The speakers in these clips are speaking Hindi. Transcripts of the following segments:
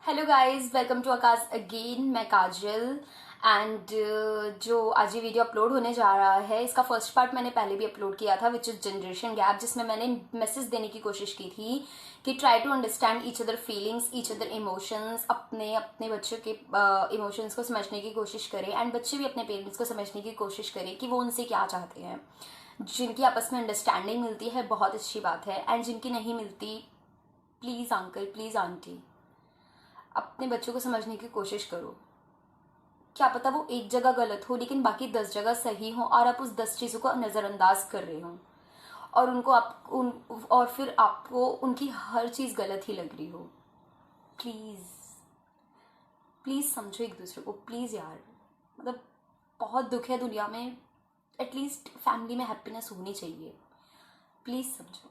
Hello guys, welcome to Aakash again. मैं काजल एंड जो आज ये वीडियो अपलोड होने जा रहा है, इसका फर्स्ट पार्ट मैंने पहले भी अपलोड किया था, विच इज जनरेशन गैप, जिसमें मैंने मैसेज देने की कोशिश की थी कि try to understand each other feelings, each other emotions, अपने अपने बच्चों के इमोशंस को समझने की कोशिश करें एंड बच्चे भी अपने पेरेंट्स को समझने की कोशिश करें कि वो उनसे क्या चाहते हैं। जिनकी आपस में अंडरस्टैंडिंग मिलती है बहुत अच्छी बात है, एंड जिनकी नहीं मिलती, प्लीज़ अंकल, प्लीज़ आंटी, अपने बच्चों को समझने की कोशिश करो। क्या पता वो एक जगह गलत हो लेकिन बाकी 10 जगह सही हो, और आप उस 10 चीज़ों को नज़रअंदाज कर रहे हो और उनको और फिर आपको उनकी हर चीज़ गलत ही लग रही हो। प्लीज़ प्लीज़ समझो एक दूसरे को, प्लीज़ यार। मतलब बहुत दुख है दुनिया में, एटलीस्ट फैमिली में हैप्पीनेस होनी चाहिए। प्लीज़ समझो।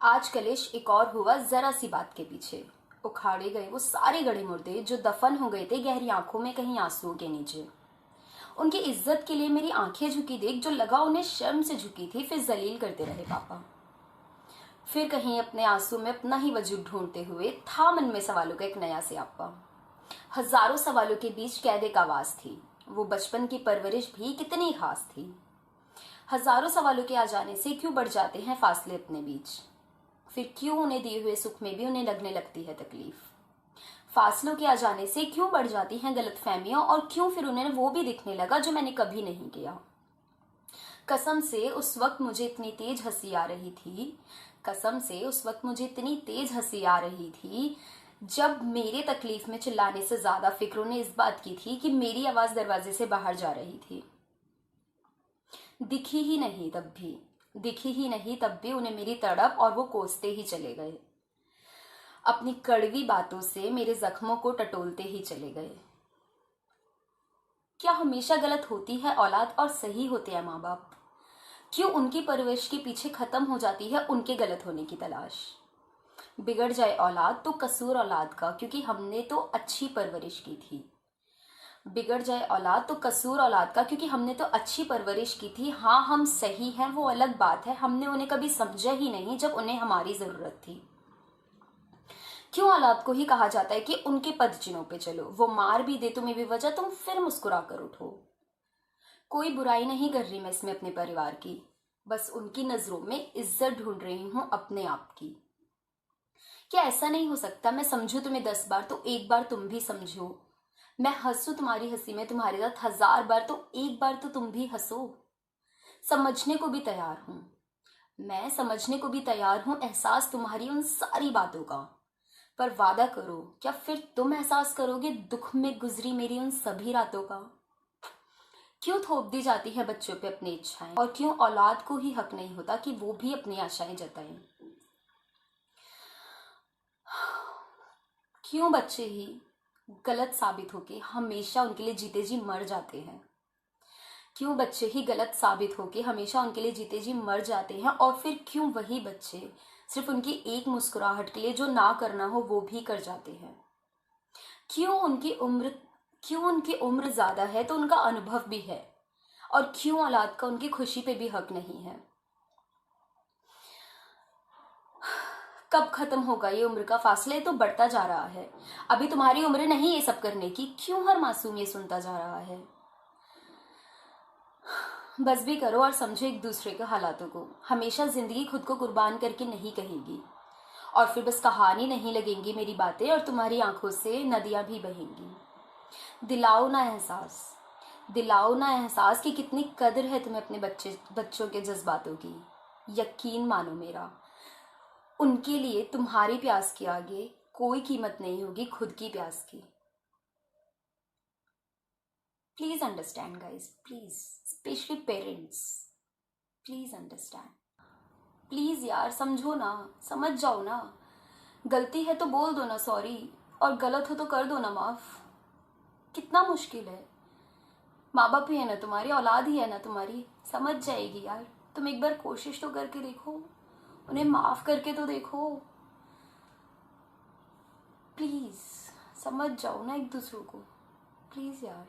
आज कलेश एक और हुआ जरा सी बात के पीछे। उखाड़े गए वो सारे गड़े मुर्दे जो दफन हो गए थे गहरी आंखों में कहीं आंसुओं के नीचे। उनकी इज्जत के लिए मेरी आंखें झुकी देख, जो लगा उन्हें शर्म से झुकी थी, फिर जलील करते रहे पापा। फिर कहीं अपने आंसू में अपना ही वजूद ढूंढते हुए था मन में सवालों का एक नया सियापा। हजारों सवालों के बीच कैद एक आवाज थी, वो बचपन की परवरिश भी कितनी खास थी। हजारों सवालों के आ जाने से क्यों बढ़ जाते हैं फासले अपने बीच, फिर क्यों उन्हें दिए हुए सुख में भी उन्हें लगने लगती है तकलीफ। फासलों के आ जाने से क्यों बढ़ जाती हैं गलतफहमियां, और क्यों फिर उन्हें वो भी दिखने लगा जो मैंने कभी नहीं किया। कसम से उस वक्त मुझे इतनी तेज हंसी आ रही थी, कसम से उस वक्त मुझे इतनी तेज हंसी आ रही थी, जब मेरे तकलीफ में चिल्लाने से ज्यादा फिक्र उन्हें इस बात की थी कि मेरी आवाज दरवाजे से बाहर जा रही थी। दिखी ही नहीं तब भी, दिखी ही नहीं तब भी उन्हें मेरी तड़प, और वो कोसते ही चले गए। अपनी कड़वी बातों से मेरे जख्मों को टटोलते ही चले गए। क्या हमेशा गलत होती है औलाद और सही होते हैं माँ बाप? क्यों उनकी परवरिश के पीछे खत्म हो जाती है उनके गलत होने की तलाश? बिगड़ जाए औलाद तो कसूर औलाद का, क्योंकि हमने तो अच्छी परवरिश की थी। बिगड़ जाए औलाद तो कसूर औलाद का, क्योंकि हमने तो अच्छी परवरिश की थी। हाँ, हम सही हैं वो अलग बात है, हमने उन्हें कभी समझा ही नहीं जब उन्हें हमारी जरूरत थी। क्यों औलाद को ही कहा जाता है कि उनके पदचिन्हों पे चलो, वो मार भी दे तुम्हें बेवजह, तुम फिर मुस्कुरा कर उठो। कोई बुराई नहीं कर रही मैं इसमें अपने परिवार की, बस उनकी नजरों में इज्जत ढूंढ रही हूं अपने आप की। क्या ऐसा नहीं हो सकता मैं समझू तुम्हें 10 बार तो एक बार तुम भी समझो? मैं हंसू तुम्हारी हंसी में तुम्हारे साथ 1000 बार तो एक बार तो तुम भी हंसो। समझने को भी तैयार हूं, मैं समझने को भी तैयार हूं एहसास तुम्हारी उन सारी बातों का। पर वादा करो, क्या फिर तुम एहसास करोगे दुख में गुजरी मेरी उन सभी रातों का? क्यों थोप दी जाती है बच्चों पे अपनी इच्छाएं, और क्यों औलाद को ही हक नहीं होता कि वो भी अपनी आशाएं जताए? क्यों बच्चे ही गलत साबित होके हमेशा उनके लिए जीते जी मर जाते हैं? क्यों बच्चे ही गलत साबित होके हमेशा उनके लिए जीते जी मर जाते हैं, और फिर क्यों वही बच्चे सिर्फ उनकी एक मुस्कुराहट के लिए जो ना करना हो वो भी कर जाते हैं? क्यों उनकी उम्र क्यों उनकी उम्र ज्यादा है तो उनका अनुभव भी है, और क्यों औलाद का उनकी खुशी पे भी हक नहीं है? कब खत्म होगा ये उम्र का फासला? ये तो बढ़ता जा रहा है। अभी तुम्हारी उम्र नहीं ये सब करने की, क्यों हर मासूम ये सुनता जा रहा है? बस भी करो और समझो एक दूसरे के हालातों को। हमेशा जिंदगी खुद को कुर्बान करके नहीं कहेगी, और फिर बस कहानी नहीं लगेंगी मेरी बातें, और तुम्हारी आंखों से नदियां भी बहेंगी। दिलाओ ना एहसास, दिलाओ ना एहसास कि कितनी कदर है तुम्हें अपने बच्चों के जज्बातों की। यकीन मानो मेरा, उनके लिए तुम्हारी प्यास के आगे कोई कीमत नहीं होगी खुद की प्यास की। Please understand guys, please, specially parents, please understand. Please यार समझो ना, समझ जाओ ना। गलती है तो बोल दो ना सॉरी, और गलत हो तो कर दो ना माफ। कितना मुश्किल है? माँ बाप ही है ना तुम्हारी, औलाद ही है ना तुम्हारी, समझ जाएगी यार। तुम एक बार कोशिश तो करके देखो, उन्हें माफ करके तो देखो। प्लीज समझ जाओ ना एक दूसरे को, प्लीज यार।